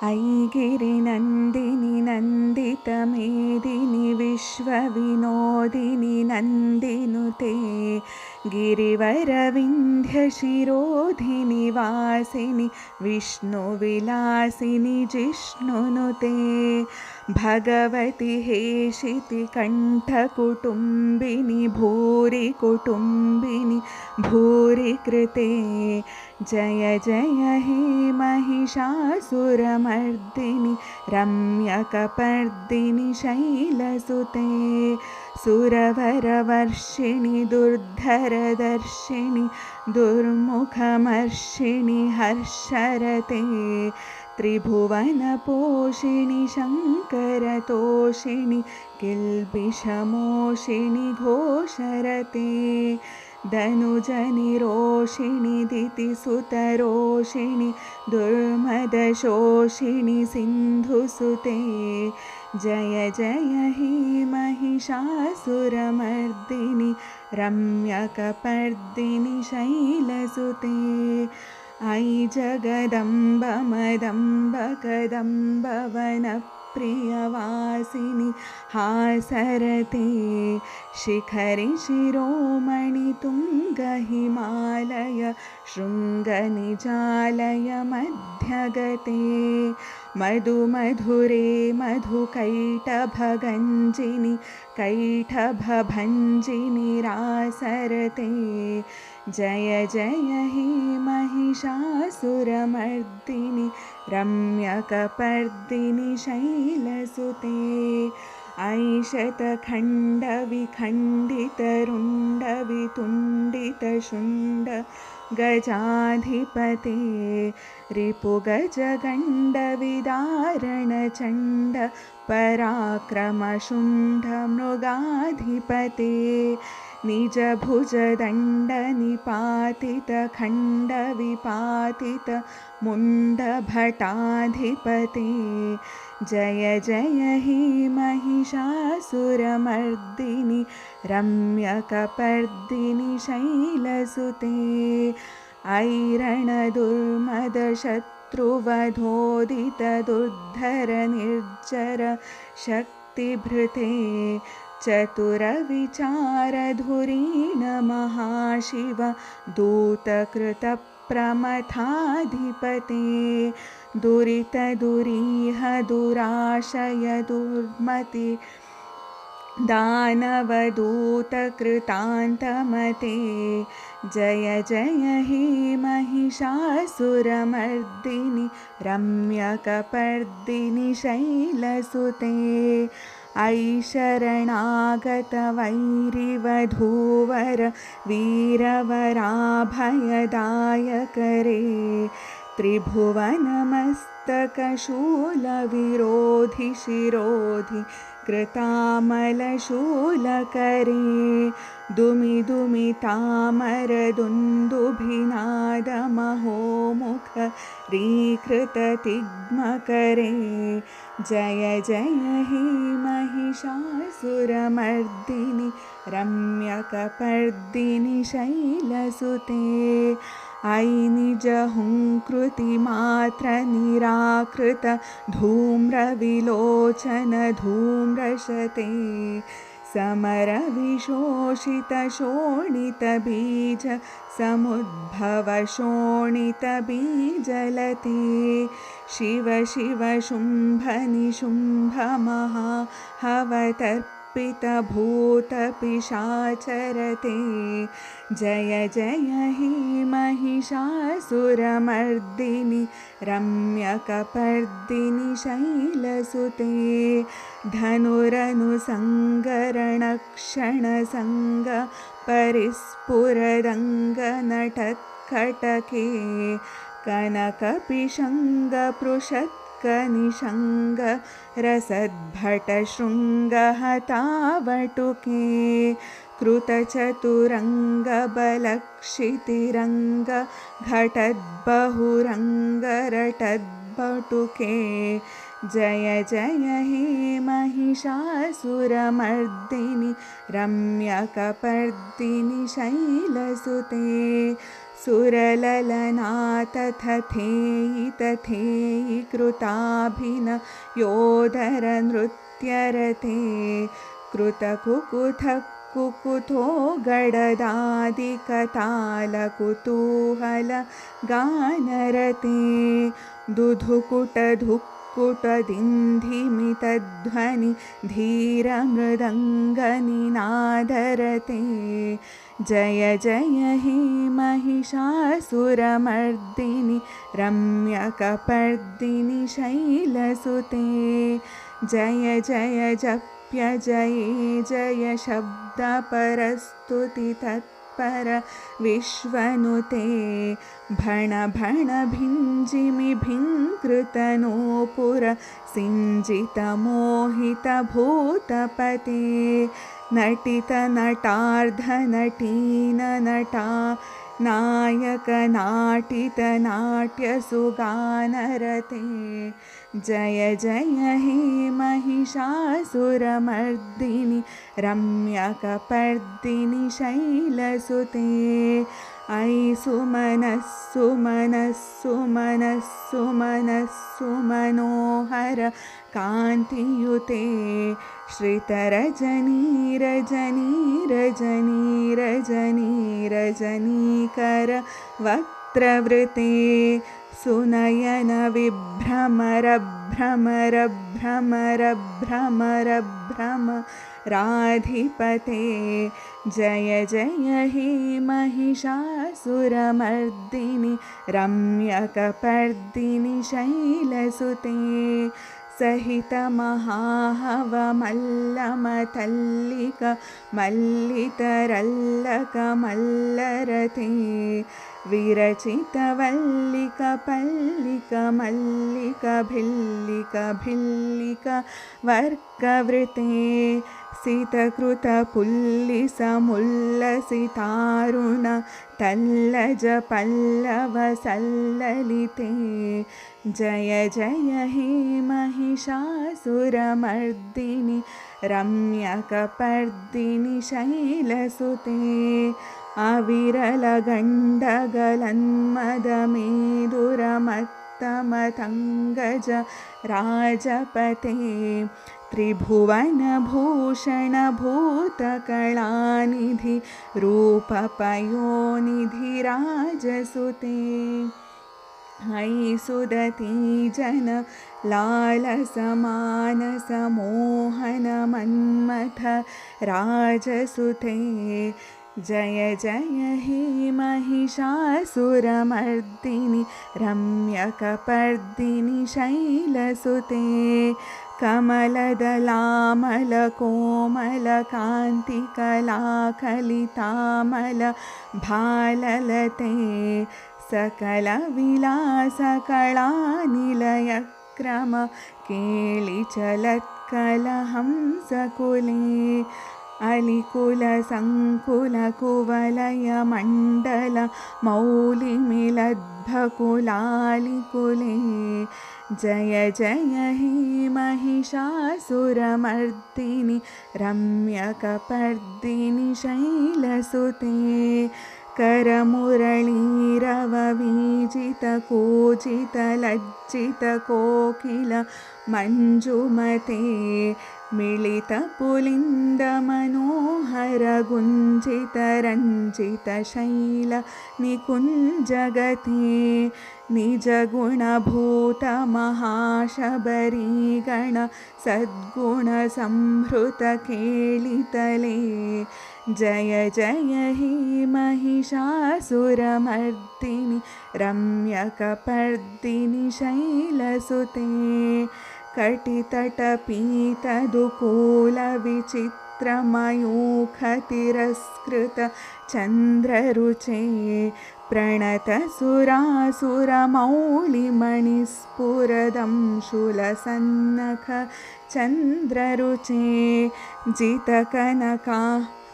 ऐगिरिनन्दिनि नन्दितमेदिनि विश्वविनोदिनि नन्दिनुते गिरिवरविन्ध्यशिरोधिनि वासिनि विष्णुविलासिनि जिष्णुनुते भगवति हेशिति कण्ठकुटुम्बिनि भूरि कुटुम्बिनि भूरि कृते जय जय हे महिषासुरमर्दिनि रम्यकपर्दिनि शैलसुते सुरवरवर्षिणि दुर्धरदर्शिनि दुर्मुखमर्षिणि हर्षरते त्रिभुवनपोषिणि शङ्करतोषिणि किल्बिषमोषिणि घोषरते धनुजनिरोषिणि दितिसुतरोषिणि दुर्मदशोषिणि सिन्धुसुते जय जय हे महिषासुरमर्दिनि रम्यकपर्दिनि शैलसुते अयि जगदम्ब मदम्ब कदम्ब वनप्रियवासिनि हासरते शिखरि शिरोमणि तुङ्गहिमालय शृङ्गनिजालय मध्यगते मधुमधुरे मधुकैटभगञ्जिनि कैटभभञ्जिनि रासरते जय जय हे महिषासुरमर्दिनि रम्यकपर्दिनि शैलसुते ऐशतखण्डविखण्डितरुण्डवितुण्डितशुण्ड गजाधिपते रिपुगजगण्डविदारणचण्ड पराक्रमशुण्ड मृगाधिपते निजभुजदण्डनिपातितखण्डविपातित मुण्डभटाधिपते जय जय हे महिषासुरमर्दिनि रम्यकपर्दिनि शैलसुते ऐरणदुर्मदशत्रुवधोदितदुर्धरनिर्जर शक्तिभृते चतुरविचारधुरीण महाशिव दूतकृतप्रमथाधिपते दुरितदुरीह दुराशय दुर्मति दानवदूतकृतान्तमते जय जय हे महिषासुरमर्दिनि रम्यकपर्दिनि शैलसुते ऐ शरणागतवैरिवधूवर वीरवराभयदायकरे त्रिभुवनमस्तकशूलविरोधि शिरोधि कृतामलशूलकरे दुमिदुमितामरदुन्दुभिनादमहोमुख रीकृततिग्मकरे जय जय हे महिषासुरमर्दिनि रम्यकपर्दिनि शैलसुते ऐ निजहुङ्कृतिमात्रनिराकृत धूम्रविलोचन धूम्रशते समरविशोषितशोणितबीज समुद्भवशोणितबीजलते शिव शिव शुम्भ निशुम्भ महाहवतर्पितभूतपिशाचरते जय जय हे महिषासुरमर्दिनि रम्यकपर्दिनि शैलसुते धनुरनुसङ्गरणक्षणसङ्ग परिस्फुरदङ्गनटत्कटके कनकपिशङ्गपृषत्कनिशङ्ग रसद्भटशृङ्गहतावटुके कृतचतुरङ्गबलक्षितिरङ्ग घटद्बहुरङ्गरटद्बटुके जय जय हे महिषासुरमर्दिनि रम्यकपर्दिनि शैलसुते सुरललनातथेयि तथेयि कृताभिनयोदरनृत्यरते कृतकुकुथः कुकुथो गडदादिकतालकुतूहलगानरते दुधुकुटधुक्कुटदिन्धिमितध्वनि धीरमृदङ्गनिनादरते जय जय हे महिषासुरमर्दिनि रम्यकपर्दिनि शैलसुते जय जय जप्य जये जय शब्दपरस्तुति तत्पर विश्वनुते भण भण भिञ्जिमि भिङ्कृतनूपुर सिञ्जितमोहितभूतपते नटितनटार्धनटीननटा नायकनाटितनाट्यसुगानरते जय जय हे महिषासुरमर्दिनि रम्यकपर्दिनि शैलसुते अयि सुमनस्सुमनस्सुमनस्सुमनस्सुमनोहर कान्तियुते श्रितरजनीरजनीरजनीरजनीरजनीकर वक्त्रवृते सुनयन विभ्रमर भ्रमर भ्रमर भ्रमर भ्रमराधिपते जय जय हे महिषासुरमर्दिनि रम्यकपर्दिनि शैलसुते सहितमहाहवमल्लमतल्लिक मल्लितरल्लकमल्लरते विरचितवल्लिक पल्लिक मल्लिक भिल्लिक भिल्लिक वर्कवृते सितकृतपुल्लिसमुल्लसितारुण तल्लज पल्लवसल्ललिते जय जय हे महिषासुरमर्दिनि रम्यकपर्दिनि शैलसुते अविरलगण्डगलन्मदमेदुरमत्तमतङ्गज राजपते त्रिभुवनभूषणभूतकलानिधि रूपपयोनिधिराजसुते अयि सुदतीजन लालसमानसमोहनमन्मथ राजसुते जय जय हे महिषासुरमर्दिनि रम्यकपर्दिनि शैलसुते कमलदलामलकोमलकान्तिकलाकलितामल भाललते सकलविलासकलानिलयक्रम केलिचलत्कलहंसकुले अलिकुलसङ्कुलकुवलयमण्डल मौलिमिलद्भकुलालिकुले जय जय हे महिषासुरमर्दिनि रम्यकपर्दिनि शैलसुते करमुरळीरववीजितकूजितलज्जितकोकिल मञ्जुमते मिलितपुलिन्दमनोहरगुञ्जितरञ्जितशैल निकुञ्जगते निजगुणभूतमहाशबरीगण सद्गुणसंहृतकेलितले जय जय हे महिषासुरमर्दिनि रम्यकपर्दिनि शैलसुते कटितटपीतदुकूलविचित्रमयूखतिरस्कृत चन्द्ररुचे प्रणतसुरासुरमौलिमणिस्फुरदंशुलसन्नख चन्द्ररुचे जितकनका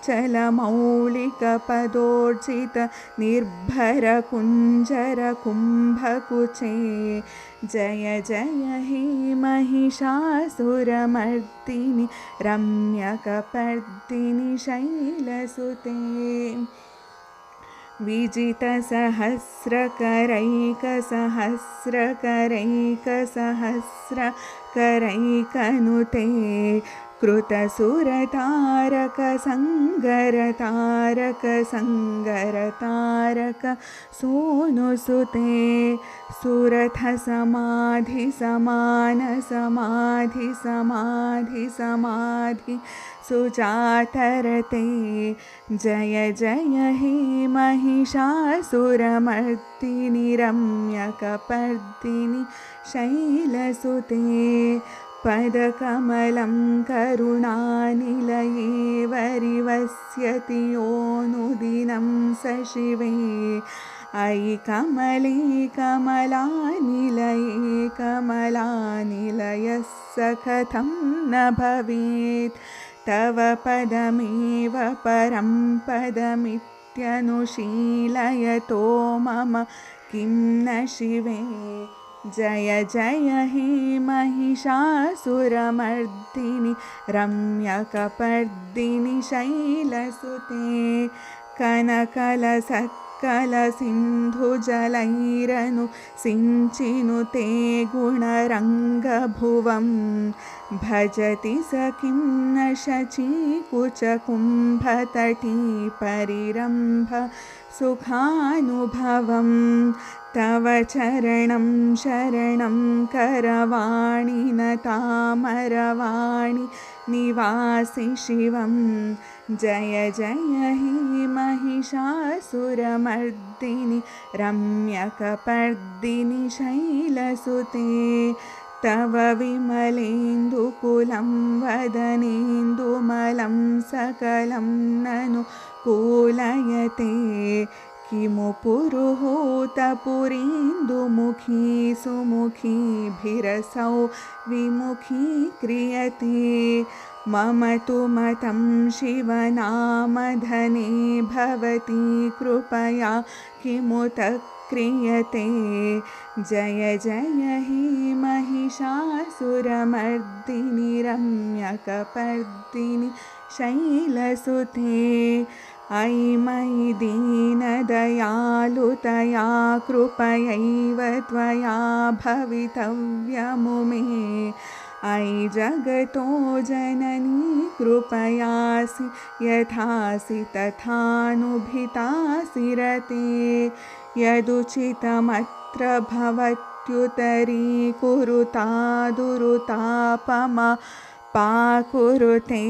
चलमौलिकपदोर्जित निर्भरकुञ्जरकुम्भकुचे जय जय हे महिषासुरमर्दिनि रम्यकपर्दिनि शैलसुते विजितसहस्रकरैकसहस्रकरैकनुते कृतसुरतारकसङ्गरतारकसङ्गरतारक सोनुसुते सुरथसमाधिसमानसमाधिसमाधिसमाधि सुजातरते जय जय हे महिषासुरमर्दिनि रम्यकपर्दिनि शैलसुते पदकमलं करुणानिलये वरिवस्यति योऽनुदिनं स शिवे अयि कमले कमलानिलये कमलानिलयः स कथं न भवेत् तव पदमेव परं पदमित्यनुशीलयतो मम किं न शिवे जय जय हे महिषासुरमर्दिनि रम्यकपर्दिनि शैलसुते कनकलसत्कलसिन्धुजलैरनु सिञ्चिनुते गुणरङ्गभुवं भजति स किं न शचीकुचकुम्भतटी परिरम्भ सुखानुभवं तव चरणं शरणं करवाणि न तामरवाणि निवासि शिवं जय जय हे महिषासुरमर्दिनि रम्यकपर्दिनि शैलसुते तव विमलेन्दुकुलं वदनेन्दुमलं सकलं ननु कूलयते किमु पुरुहूतपुरीन्दुमुखी सुमुखीभिरसौ विमुखी क्रियते मम तु मतं शिवनामधने भवती कृपया किमुत क्रियते जय जय हे महिषासुरमर्दिनि रम्यकपर्दिनि शैलसुते अयि मयि दीनदयालुतया कृपयैव त्वया भवितव्यमुमे अयि जगतो जननी कृपयासि यथासि तथानुभितासि रते यदुचितमत्र भवत्युतरीकुरुतादुरुतापमा पाकुरुते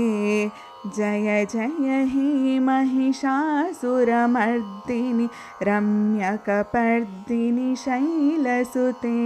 जय जय हे महिषासुरमर्दिनि रम्यकपर्दिनि शैलसुते।